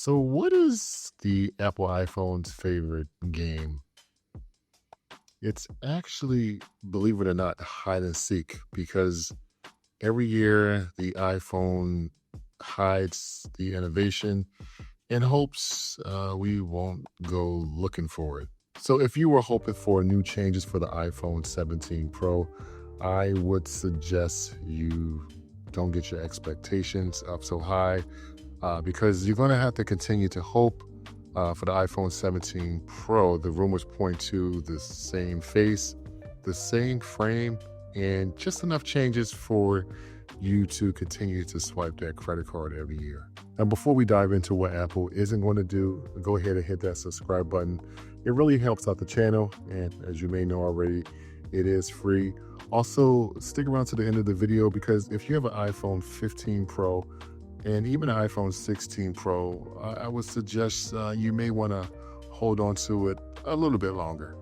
So, what is the Apple iPhone's favorite game? It's actually, believe it or not, hide and seek because every year the iPhone hides the innovation in hopes we won't go looking for it. So, if you were hoping for new changes for the iPhone 17 Pro, I would suggest you don't get your expectations up so high because you're going to have to continue to hope for the iPhone 17 Pro. The rumors point to the same face, the same frame, and just enough changes for you to continue to swipe that credit card every year. And before we dive into what Apple isn't going to do, go ahead and hit that subscribe button. It really helps out the channel. And as you may know already, it is free. Also, stick around to the end of the video because if you have an iPhone 15 Pro and even an iPhone 16 Pro, I would suggest you may want to hold on to it a little bit longer.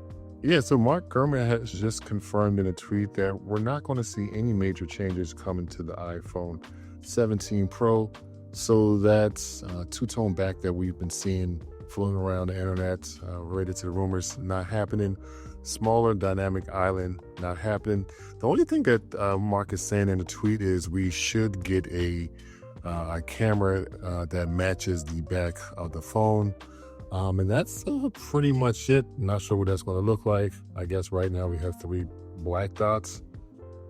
Yeah, so Mark Gurman has just confirmed in a tweet that we're not going to see any major changes coming to the iPhone 17 Pro. So that's two-tone back that we've been seeing floating around the internet related to the rumors not happening. Smaller dynamic island not happening. The only thing that Mark is saying in the tweet is we should get a camera that matches the back of the phone. And that's pretty much it. Not sure what that's going to look like. I guess right now we have 3 black dots.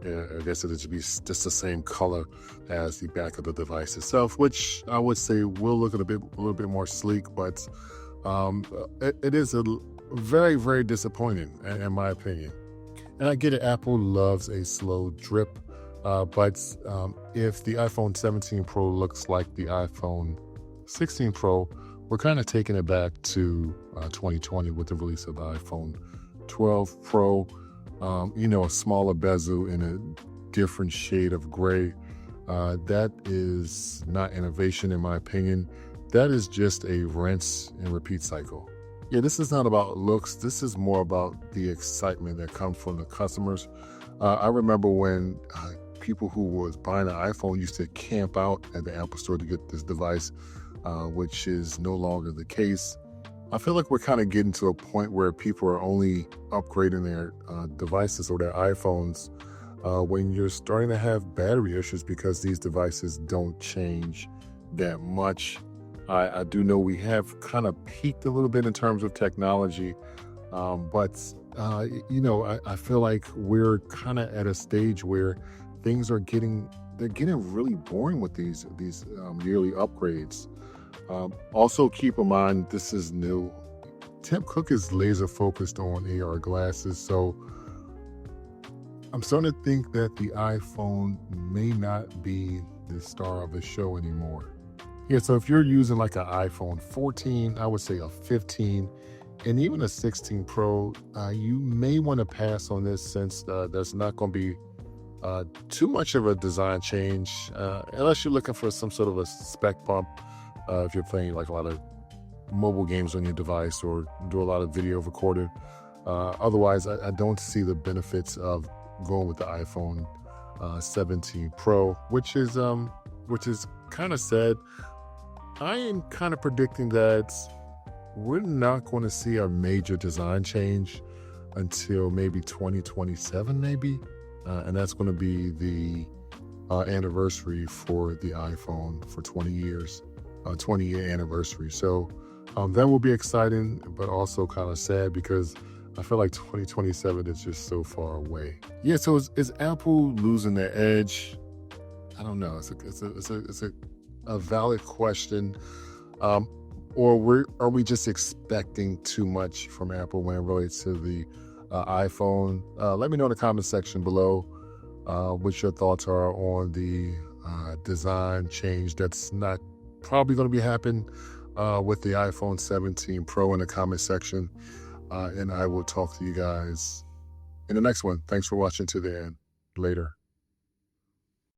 Yeah, I guess it should be just the same color as the back of the device itself, which I would say will look a little bit more sleek, but it is very, very disappointing in my opinion. And I get it, Apple loves a slow drip, but if the iPhone 17 Pro looks like the iPhone 16 Pro, we're kind of taking it back to 2020 with the release of the iPhone 12 Pro. A smaller bezel in a different shade of gray. That is not innovation in my opinion. That is just a rinse and repeat cycle. Yeah, this is not about looks. This is more about the excitement that comes from the customers. I remember when people who was buying an iPhone used to camp out at the Apple store to get this device, which is no longer the case. I feel like we're kind of getting to a point where people are only upgrading their devices or their iPhones when you're starting to have battery issues because these devices don't change that much. I do know we have kind of peaked a little bit in terms of technology, but I feel like we're kind of at a stage where things are getting really boring with these yearly upgrades. Also keep in mind, this is new. Tim Cook is laser focused on AR glasses, so I'm starting to think that the iPhone may not be the star of the show anymore. Yeah, so if you're using like an iPhone 14, I would say a 15, and even a 16 Pro, you may want to pass on this since there's not going to be too much of a design change, unless you're looking for some sort of a spec bump. If you're playing like a lot of mobile games on your device or do a lot of video recording. Otherwise, I don't see the benefits of going with the iPhone 17 Pro, which is kind of sad. I am kind of predicting that we're not going to see a major design change until maybe 2027, maybe. And that's going to be the anniversary for the iPhone for 20 years. 20-year anniversary. So that will be exciting, but also kind of sad because I feel like 2027 is just so far away. Yeah, so is Apple losing their edge? I don't know. It's a valid question. Or are we just expecting too much from Apple when it relates to the iPhone? Let me know in the comment section below what your thoughts are on the design change that's not probably going to be happening with the iPhone 17 Pro in the comment section. And I will talk to you guys in the next one. Thanks for watching to the end. Later.